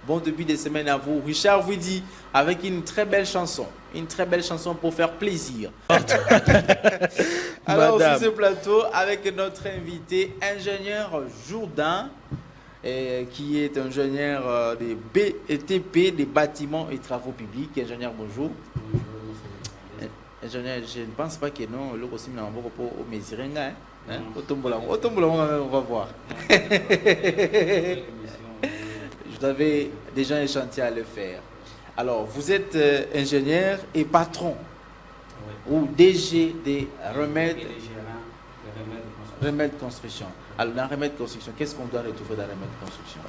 Bon début de semaine à vous. Richard vous dit avec une très belle chanson pour faire plaisir. Alors Madame. sur ce plateau avec notre invité ingénieur Jourdain, qui est ingénieur des BTP, des bâtiments et travaux publics. Ingénieur, bonjour. Ingénieur, je ne pense pas que non, le aussi n'a pas au Mézirenga. On va voir. Vous avez déjà un chantier à le faire. Alors, vous êtes ingénieur et patron, ou DG des remèdes construction. Alors, dans remèdes construction, qu'est-ce qu'on doit retrouver dans remèdes construction?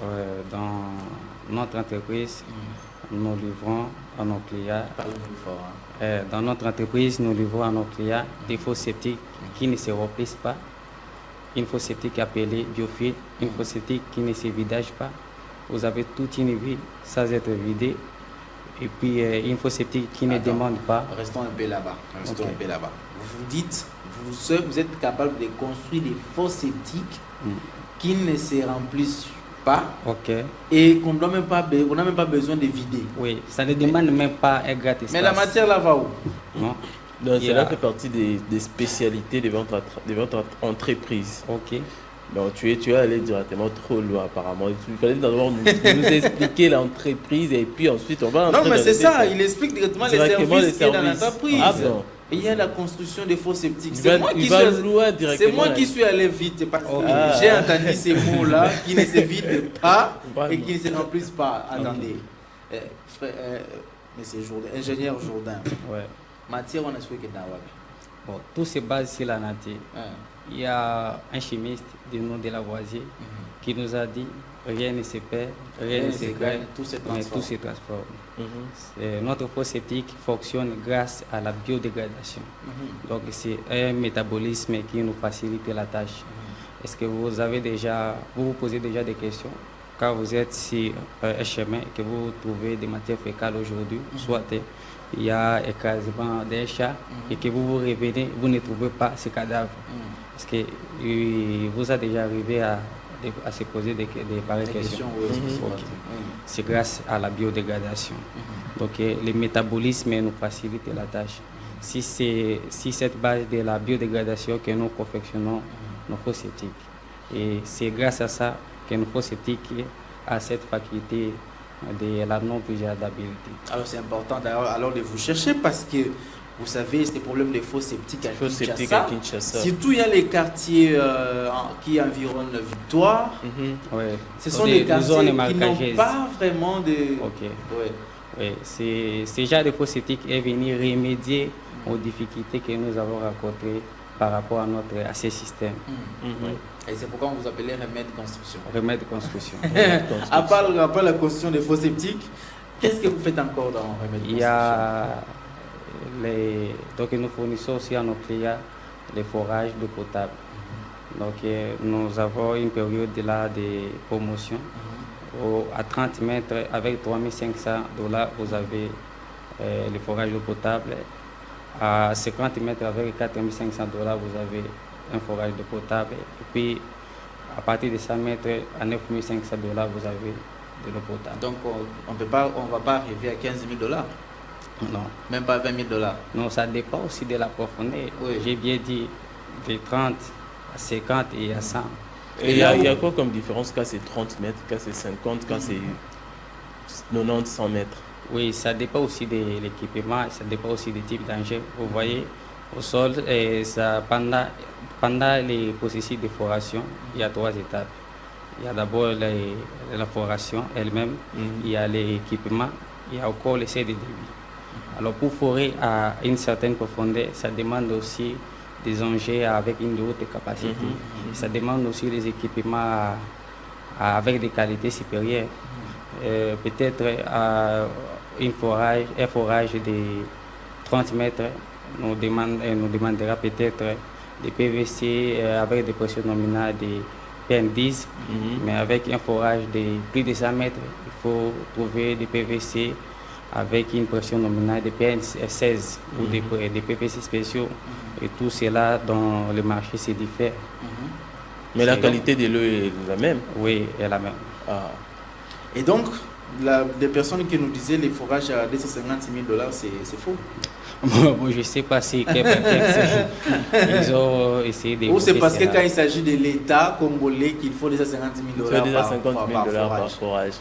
Dans notre entreprise, nous livrons à nos clients. Parlez-nous fort. Dans notre entreprise, nous livrons à nos clients des fosses septiques qui ne se remplissent pas, une fosse septique appelée biofil, une fosse septique qui ne se vidage pas. Vous avez toute une vie sans être vidée. Et puis une fosse septique qui ne demande pas. Restons un peu là-bas. Vous dites, vous êtes capable de construire des fosses septiques qui ne se remplissent pas. Et qu'on n'a même pas besoin de vider. Oui, ça ne demande même pas un grand espace. Mais la matière là va où? Non, cela fait partie des spécialités de votre entreprise. Donc tu es allé directement trop loin apparemment. Il fallait d'abord nous expliquer l'entreprise et puis ensuite on va... Non mais c'est ça, il explique directement les services qui sont dans l'entreprise. Il y a la construction des fosses septiques. C'est moi qui suis allé vite parce que j'ai entendu ces mots-là qui ne se vident pas et qui ne se remplissent pas. Attendez, monsieur Jourdain, ingénieur Jourdain, matière on a souhaité que dans tout se base sur la nature. Il y a un chimiste du nom de Lavoisier qui nous a dit rien ne se perd, rien ne se gagne, tout se transforme. Notre fosse septique fonctionne grâce à la biodégradation. Donc c'est un métabolisme qui nous facilite la tâche. Est-ce que vous vous posez déjà des questions quand vous êtes sur un chemin et que vous trouvez des matières fécales aujourd'hui, soit il y a écrasement d'un chat et que vous revenez, vous ne trouvez pas ce cadavre. Est-ce que vous a déjà arrivé à se poser des pareilles questions? C'est grâce à la biodégradation. Donc le métabolisme nous facilite la tâche. Si cette base de la biodégradation que nous confectionnons nos fosses septiques. Et c'est grâce à ça que nos fosses septiques a cette faculté de la non-biodégradabilité. Alors c'est important alors de vous chercher parce que vous savez, c'est le problème des fosses septiques à Kinshasa. Surtout, il y a les quartiers qui environnent Victoire. Ce sont des quartiers qui n'ont pas vraiment de... Ce genre de fosses septiques est venu remédier aux difficultés que nous avons rencontrées par rapport à ces systèmes. Et c'est pourquoi on vous appelait remède construction. Remède construction. À part la construction des fosses septiques, qu'est-ce que vous faites encore dans remède construction? Donc nous fournissons aussi à nos clients les forages d'eau potable. Donc nous avons une période de promotion. À 30 mètres avec 3 500 $, vous avez les forages d'eau potable. À 50 mètres avec 4 500 $, vous avez un forage d'eau potable. Et puis à partir de 100 mètres à 9 500 $, vous avez de l'eau potable. Donc on ne va pas arriver à 15 000 $? Non. Même pas 20 000 $? Non, ça dépend aussi de la profondeur. J'ai bien dit de 30 à 50 et à 100. Et il y a quoi comme différence quand c'est 30 mètres, quand c'est 50, quand c'est 90, 100 mètres? Oui, ça dépend aussi de l'équipement, ça dépend aussi des types d'engins. Vous voyez, au sol, et pendant les processus de foration, il y a 3 étapes. Il y a d'abord la foration elle-même, il y a l'équipement, il y a encore l'essai de débit. Alors pour forer à une certaine profondeur, ça demande aussi des engins avec une haute capacité. Ça demande aussi des équipements avec des qualités supérieures. Peut-être un forage de 30 mètres nous demandera peut-être des PVC avec des pressions nominales de PN10, mais avec un forage de plus de 100 mètres, il faut trouver des PVC avec une pression nominale de PN16 ou des PVC spéciaux. Et tout cela dans le marché se diffère. Mais la qualité de l'eau est la même? Oui, elle est la même. Et donc, des personnes qui nous disaient les forages à 256 000 $, c'est faux. Bon, je ne sais pas si quel ils ont essayé de... Ou c'est parce que quand il s'agit de l'État congolais qu'il faut 250 000 $ par forage.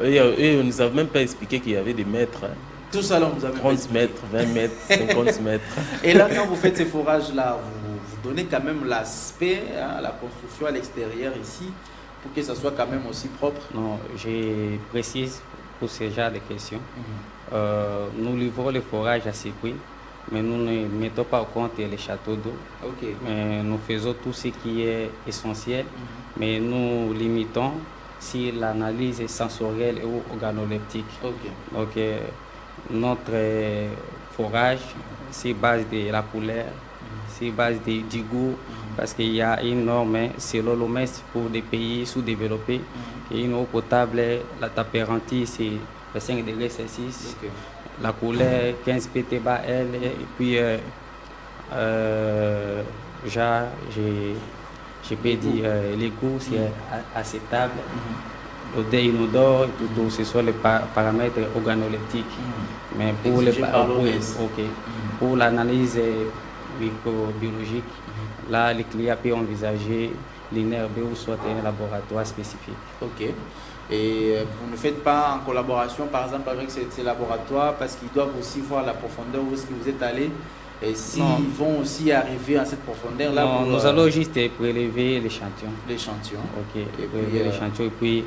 Et on ne nous a même pas expliqué qu'il y avait des mètres. Tout ça, là, on nous a 30 mètres, 20 mètres, 50 mètres. Et là, quand vous faites ces forages-là, vous donnez quand même l'aspect, la construction à l'extérieur ici, pour que ça soit quand même aussi propre. Non, je précise pour ce genre de questions. Nous livrons les forages à ces prix, mais nous ne mettons pas en compte les châteaux d'eau. Mais nous faisons tout ce qui est essentiel, mais nous limitons si l'analyse est sensorielle ou organoleptique. Donc, notre forage, c'est base de la couleur, c'est base du goût, parce qu'il y a une norme, selon l'OMS pour des pays sous-développés, et une eau potable, la température c'est 5 degrés Celsius, la couleur 15 ppb, et puis je peux dire les goûts c'est acceptable, l'odeur inodore, et tout, ce sont les paramètres organoleptiques. Mais pour l'analyse microbiologique, là, les clients peuvent envisager l'INRB ou soit un laboratoire spécifique. Et vous ne faites pas en collaboration, par exemple, avec ces laboratoires, parce qu'ils doivent aussi voir la profondeur où est-ce que vous êtes allé, et s'ils vont aussi arriver à cette profondeur-là. Non, nous allons juste prélever l'échantillon. L'échantillon. Prélever l'échantillon, et puis...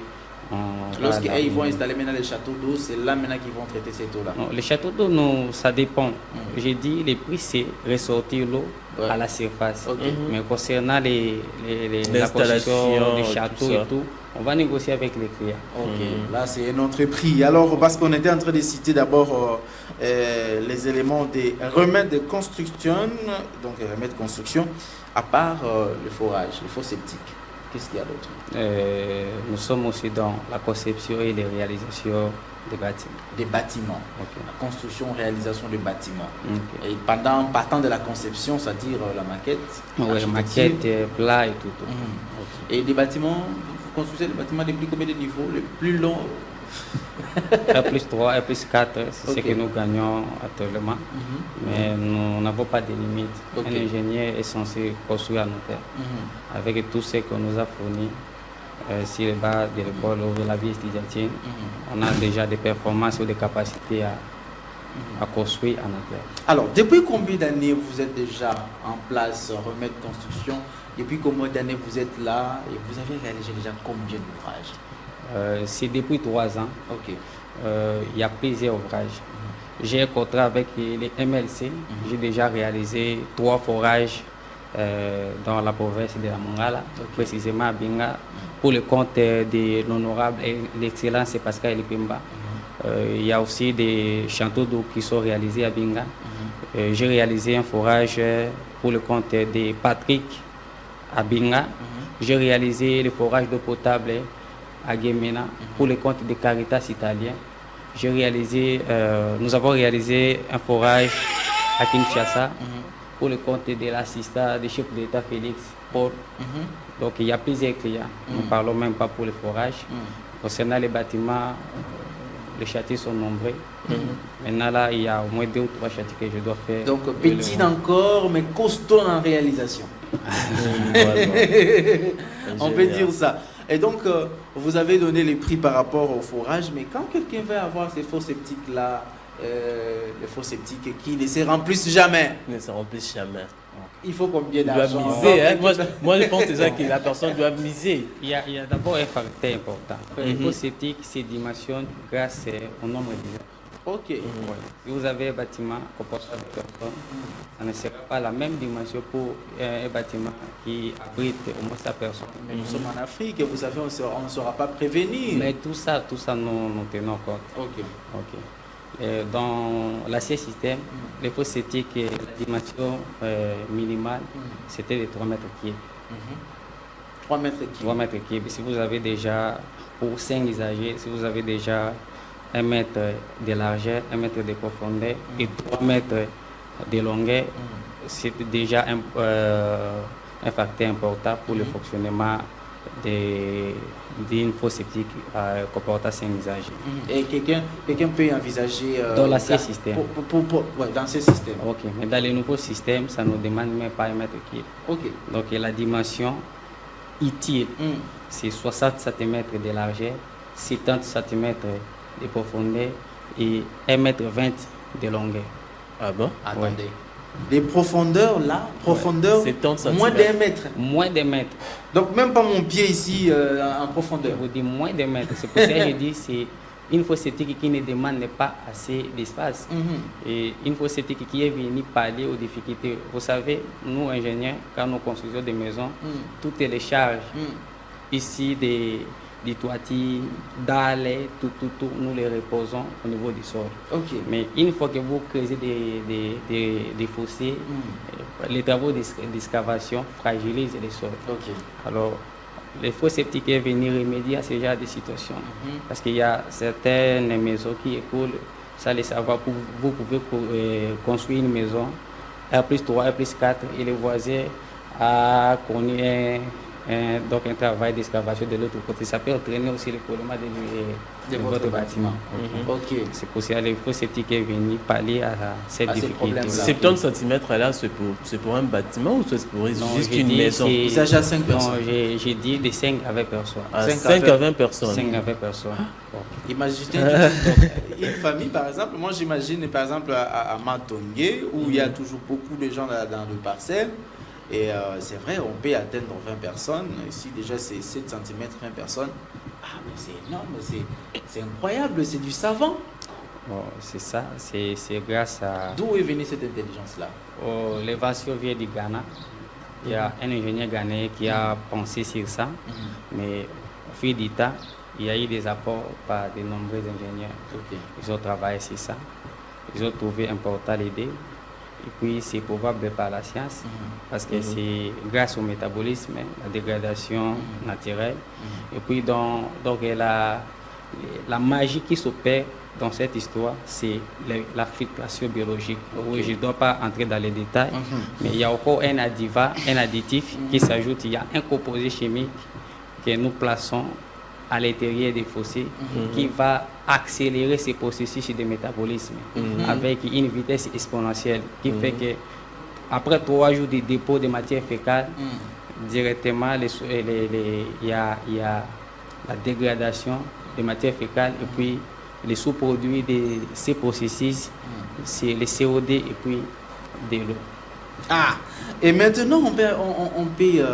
Lorsqu'ils vont installer maintenant les châteaux d'eau, c'est là maintenant qu'ils vont traiter cette eau-là. Non, les châteaux d'eau, non, ça dépend. J'ai dit, les prix, c'est ressortir l'eau à la surface. Mais concernant la construction des châteaux et tout, on va négocier avec les clients. Là, c'est un autre prix. Alors, parce qu'on était en train de citer d'abord les éléments des remèdes de construction, donc les remèdes de construction, à part le forage, le faux septique. Qu'est-ce qu'il y a d'autre? Nous sommes aussi dans la conception et les réalisations des bâtiments. Des bâtiments. La construction, réalisation des bâtiments. Et partant de la conception, c'est-à-dire la maquette. Oui, maquette, plat et tout. Et des bâtiments, vous construisez des bâtiments depuis combien de niveaux? Les plus longs? R+3, R+4, c'est ce que nous gagnons actuellement. Mais nous n'avons pas de limite. Un ingénieur est censé construire à nos terres. Avec tout ce qu'on nous a fourni sur les bases de l'école ou de la vie étudiantine, on a déjà des performances ou des capacités à construire à nos terres. Alors, depuis combien d'années vous êtes déjà en place Remède Construction? Depuis combien d'années vous êtes là et vous avez réalisé déjà combien d'ouvrages? C'est depuis 3 ans. Il y a plusieurs ouvrages. J'ai un contrat avec les MLC. J'ai déjà réalisé 3 forages dans la province de la Mongala, précisément à Binga, pour le compte de l'honorable et l'excellence Pascal Lipimba. Il y a aussi des châteaux d'eau qui sont réalisés à Binga. J'ai réalisé un forage pour le compte de Patrick à Binga. J'ai réalisé le forage d'eau potable à Guémena pour le compte de Caritas italien. Nous avons réalisé un forage à Kinshasa pour le compte de l'assistant du chef d'État Félix Paul. Donc il y a plusieurs clients. Nous ne parlons même pas pour le forage. Concernant les bâtiments, les chantiers sont nombreux. Maintenant là, il y a au moins 2 ou 3 chantiers que je dois faire. Donc petit encore, mais costaud en réalisation. On peut dire ça. Et donc, vous avez donné les prix par rapport au forage, mais quand quelqu'un va avoir ces faux sceptiques-là, les faux sceptiques qui ne se remplissent jamais. Il faut combien d'argent? Il doit miser. Hein? Moi, je pense déjà que la personne doit miser. Il y a d'abord un facteur important. Les faux sceptiques se dimensionnent grâce au nombre de gens. Si vous avez un bâtiment composé de personnes, ça ne sera pas la même dimension pour un bâtiment qui abrite au moins sa personne. Mais nous sommes en Afrique et vous savez, on ne saura pas prévenir. Mais tout ça nous tenons compte. Dans l'ancien système, les faux sceptiques, la dimension minimale, c'était de 3 mètres cubes. 3 mètres cubes. 3 mètres cubes. Si vous avez déjà, pour 5 usagers, si vous avez déjà 1 mètre de largeur, 1 mètre de profondeur et 3 mètres de longueur, c'est déjà un facteur important pour le fonctionnement d'une fosse septique comportant 5 usages. Et quelqu'un peut envisager dans l'ancien système. Dans ce système. Ok, mais dans les nouveaux systèmes, ça ne nous demande même pas 1 mètre cube. Ok. Donc la dimension utile, c'est 60 cm de largeur, 70 cm de profondeur et 1,20 m de longueur. Ah bon? Attendez. Ouais. Les profondeurs là, moins d'1 mètre. Moins d'1 mètre. Donc même pas mon pied ici en profondeur. Je vous dis moins d'1 mètre. C'est pour ça que je dis c'est une fosse septique qui ne demande pas assez d'espace. Et une fosse septique qui est venue parler aux difficultés. Vous savez, nous ingénieurs, quand nous construisons des maisons, toutes les charges ici des toitures, dalles, tout, nous les reposons au niveau du sol. Okay. Mais une fois que vous creusez des fossés, les travaux d'excavation fragilisent les sols. Okay. Alors, les fosses septiques est venir remédier à ce genre de situation. Parce qu'il y a certaines maisons qui écoulent, ça les savoir, vous pouvez construire une maison R+3, R+4 et les voisins a connu donc un travail d'excavation de l'autre côté. Ça peut entraîner aussi le problème de votre bâtiment. Okay. C'est pour ça que les fosses septiques est venu parler à cette difficulté. 70 cm là, c'est pour un bâtiment ou c'est pour juste une maison? Il s'agit à 5 personnes. Non, j'ai dit de 5 à 20 personnes. 5 à 20 personnes. 5 à 20 personnes. Imaginez une famille, par exemple. Moi, j'imagine, par exemple, à Matongé, où il y a toujours beaucoup de gens dans le parcelle. Et c'est vrai, on peut atteindre 20 personnes. Ici, déjà, c'est 7 cm, 20 personnes. Ah, mais c'est énorme, c'est incroyable, c'est du savant. Bon, c'est ça, c'est grâce à... D'où est venue cette intelligence-là? L'invention vient du Ghana. Il y a un ingénieur ghanéen qui a pensé sur ça. Mais au fil du temps, il y a eu des apports par de nombreux ingénieurs. Ils ont travaillé sur ça. Ils ont trouvé important l'idée. Et puis c'est probable par la science, parce que c'est grâce au métabolisme, la dégradation naturelle. Et puis donc la magie qui s'opère dans cette histoire, c'est la filtration biologique. Oui, je ne dois pas entrer dans les détails, mais il y a encore un additif qui s'ajoute. Il y a un composé chimique que nous plaçons à l'intérieur des fossés qui va accélérer ces processus de métabolisme avec une vitesse exponentielle qui fait que après 3 jours de dépôt de matière fécale, directement il y a la dégradation de matière fécale et puis les sous-produits de ces processus, c'est le CO2 et puis de l'eau. Ah, et maintenant on peut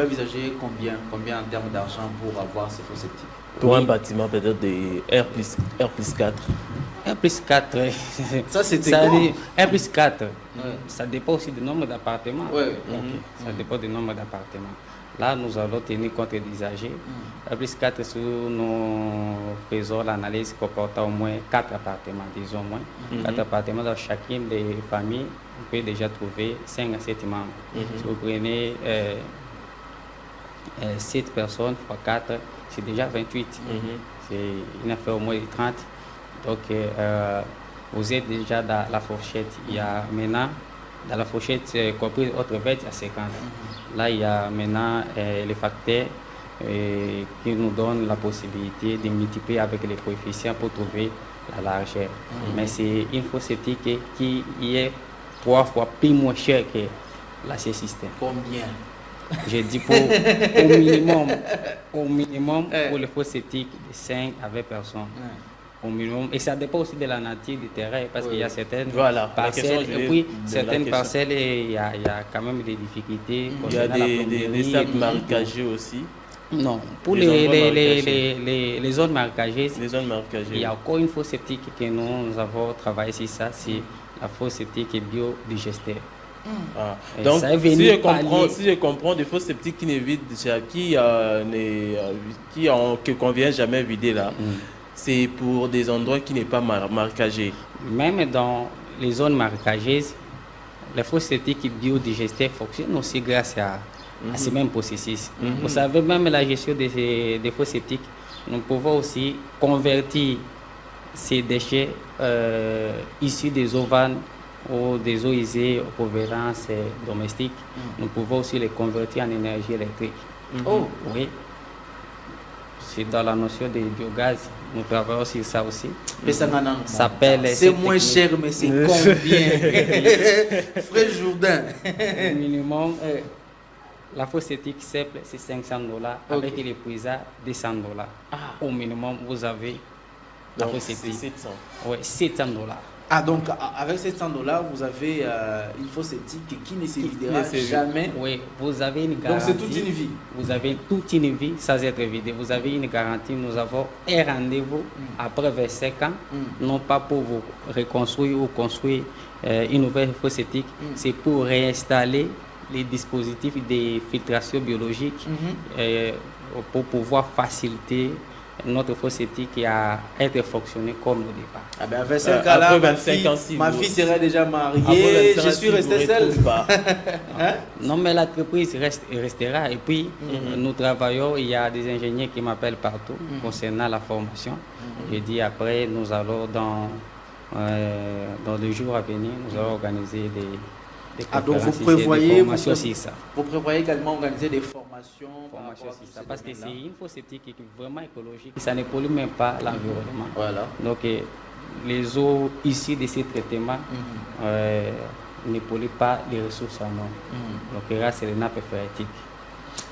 envisager combien en termes d'argent pour avoir ces fosses septiques? Pour un bâtiment peut-être des R+4. R+4, ça c'était quoi? R+4, ça dépend aussi du nombre d'appartements. Ça dépend du nombre d'appartements. Là, nous allons tenir compte des usagers. R+4, si nous faisons l'analyse comportant au moins 4 appartements, disons au moins 4 appartements dans chacune des familles, on peut déjà trouver 5 à 7 membres. Si vous prenez 7 personnes x 4, c'est déjà 28. C'est une affaire au moins de 30. Donc, vous êtes déjà dans la fourchette. Il y a maintenant, dans la fourchette, compris entre 20 à 50. Là, il y a maintenant les facteurs qui nous donnent la possibilité de multiplier avec les coefficients pour trouver la largeur. Mais c'est une fosse septique qui est 3 fois plus moins cher que l'ancien système. Combien? J'ai dit au minimum pour les fosses septiques de 5 à 20 personnes. Au minimum. Et ça dépend aussi de la nature du terrain, parce qu'il y a certaines parcelles, et puis certaines parcelles, il y a quand même des difficultés. Il y a des sacs marécageux aussi. Non, pour les zones marécageuses, il y a encore une fosse septique que nous avons travaillé sur ça, c'est la fosse septique biodigestée. Donc, si je comprends, des fosses septiques qu'on vient jamais vider là, c'est pour des endroits qui n'est pas marécagés. Même dans les zones marécageuses, les fosses septiques biodigestées fonctionnent aussi grâce à ces mêmes processus. Vous savez, même la gestion des fosses septiques, nous pouvons aussi convertir ces déchets issus des eaux vannes ou des eaux usées aux provenances domestiques. Nous pouvons aussi les convertir en énergie électrique. Oh, oui. C'est dans la notion de biogaz. Nous travaillons sur ça aussi. C'est moins cher, mais c'est combien? Frère Jourdain. Au minimum, la fosse septique simple, c'est $500. Avec les puisards, $200. Au minimum, vous avez la fosse septique. 700. Oui, $700. Ah, donc avec $700, vous avez une fosse septique qui ne se videra jamais. Oui, vous avez une garantie. Donc c'est toute une vie. Vous avez toute une vie sans être vidé. Vous avez une garantie. Nous avons un rendez-vous après 25 ans, non pas pour vous reconstruire ou construire une nouvelle fosse septique, c'est pour réinstaller les dispositifs de filtration biologique pour pouvoir faciliter notre fosse septique a été fonctionné comme au départ. Ah ben avec ce cas-là, ma fille serait déjà mariée, je suis resté seul. Non, mais l'entreprise restera. Et puis, nous travaillons, il y a des ingénieurs qui m'appellent partout concernant la formation. Je dis après, nous allons dans les jours à venir, nous allons organiser des donc vous prévoyez également organiser des formations sur ça, parce que c'est une fosse septique qui est vraiment écologique. Ça ne pollue même pas l'environnement. Voilà. Donc les eaux issues de ces traitements ne polluent pas les ressources en eau. Donc là, c'est les nappes phréatiques.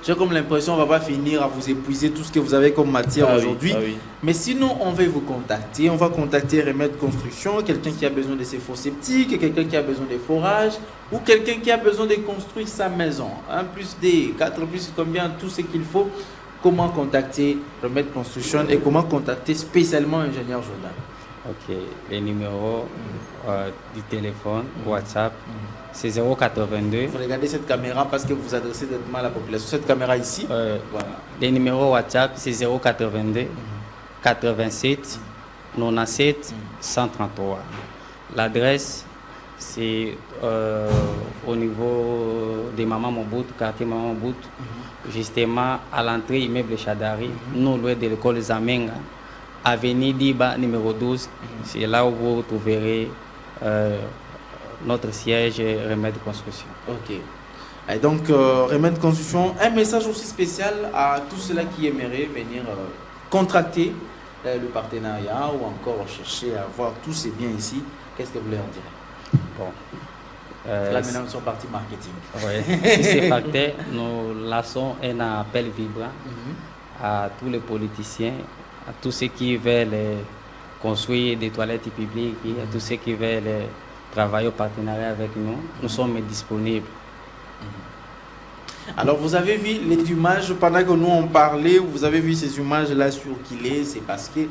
J'ai comme l'impression qu'on ne va pas finir à vous épuiser tout ce que vous avez comme matière aujourd'hui. Oui. Mais sinon, on va vous contacter. On va contacter Remède Construction, quelqu'un qui a besoin de ses fosses septiques, quelqu'un qui a besoin de forages, ou quelqu'un qui a besoin de construire sa maison. 1 plus D, 4 plus combien, tout ce qu'il faut. Comment contacter Remède Construction et comment contacter spécialement Ingénieur Jourdain? Ok, les numéros du téléphone, WhatsApp, c'est 082. Vous regardez cette caméra parce que vous adressez directement à la population. Cette caméra ici, voilà. Les numéros WhatsApp, c'est 082 87 97 133. L'adresse, c'est au niveau de Maman Mobout, quartier Maman Mobout, justement à l'entrée immeuble Chadari, non loin de l'école Zamenga. Avenue Diba numéro 12, c'est là où vous trouverez notre siège Remède Construction. Ok. Et donc, Remède Construction, un message aussi spécial à tous ceux-là qui aimeraient venir contracter le partenariat ou encore chercher à avoir tous ces biens ici. Qu'est-ce que vous leur direz? Bon. Là, maintenant, nous sommes partis marketing. Oui. Si c'est facteur, nous lançons un appel vibrant à tous les politiciens, à tous ceux qui veulent construire des toilettes publiques, à tous ceux qui veulent travailler au partenariat avec nous. Nous sommes disponibles. Alors, vous avez vu les images, pendant que nous on parlait, vous avez vu ces images-là sur Kilé, c'est parce qu'il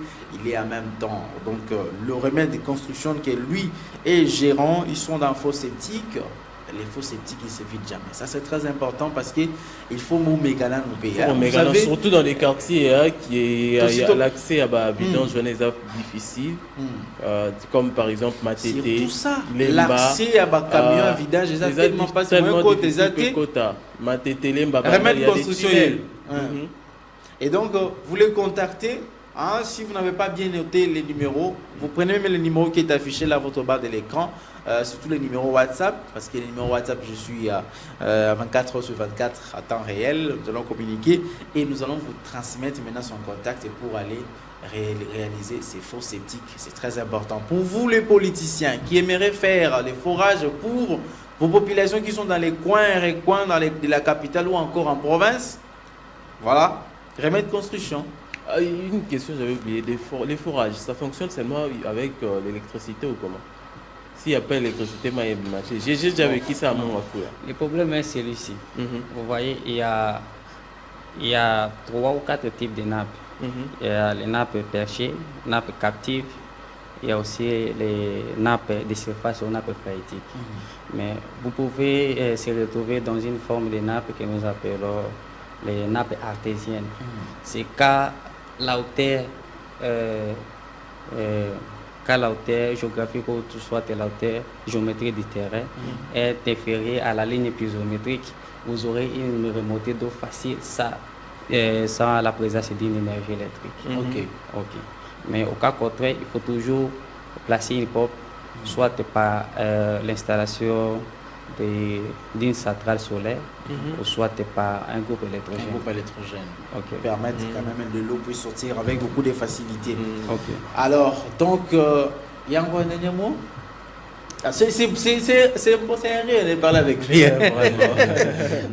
est en même temps. Donc, le Remède de Construction, qui lui est gérant, ils sont dans fosse septique. Les fosses septiques, ils ne se vident jamais. Ça, c'est très important parce qu'il faut Mégana nous payer. Surtout dans les quartiers qui est l'accès à vidange difficile, comme par exemple Matete. C'est tout ça. L'accès à camion à vidange, c'est tellement pas tellement difficile. Matete, Lemba, Remède Construction. Et donc, vous les contactez. Si vous n'avez pas bien noté les numéros, vous prenez même le numéro qui est affiché là à votre bas de l'écran, surtout les numéros WhatsApp, parce que les numéros WhatsApp, je suis à 24 heures sur 24 à temps réel, nous allons communiquer et nous allons vous transmettre maintenant son contact pour aller réaliser ces fosses septiques. C'est très important. Pour vous les politiciens qui aimeraient faire les forages pour vos populations qui sont dans les coins et recoins de la capitale ou encore en province, voilà, Remède Construction. Une question, j'avais oublié, les forages, ça fonctionne seulement avec l'électricité ou comment? S'il n'y a pas d'électricité, j'ai déjà vécu ça à mon affaire. Le problème est celui-ci. Vous voyez, il y a 3 ou 4 types de nappes. Il y a les nappes perchées, nappes captives, il y a aussi les nappes de surface ou nappes phréatiques. Mais vous pouvez se retrouver dans une forme de nappe que nous appelons les nappes artésiennes. C'est quand la hauteur géographique ou tout soit la hauteur géométrique du terrain est inférieure à la ligne pluviométrique, vous aurez une remontée d'eau facile sans la présence d'une énergie électrique. Mais au cas contraire, il faut toujours placer une pompe, soit par l'installation d'une centrale solaire, ou soit par un groupe électrogène. Un groupe électrogène. Permettre quand même de l'eau puisse sortir avec beaucoup de facilité. Alors, donc, il y a encore un dernier mot? C'est rien de parler avec lui.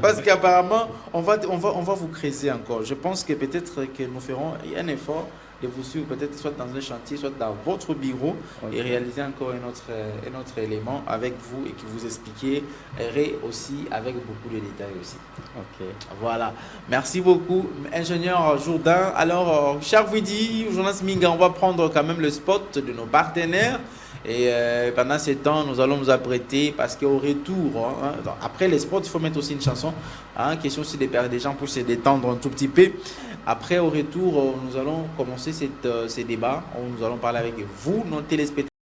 Parce qu'apparemment, on va vous créer encore. Je pense que peut-être que nous ferons un effort de vous suivre, peut-être soit dans un chantier, soit dans votre bureau, et réaliser encore un autre élément avec vous et qui vous expliquerait aussi avec beaucoup de détails aussi. Voilà. Merci beaucoup, ingénieur Jourdain. Alors, cher Vidi, journaliste Minga, on va prendre quand même le spot de nos partenaires. Et pendant ce temps, nous allons nous apprêter parce qu'au retour, après les sports, il faut mettre aussi une chanson. Question aussi des gens pour se détendre un tout petit peu. Après, au retour, nous allons commencer ces débats où nous allons parler avec vous, nos téléspectateurs.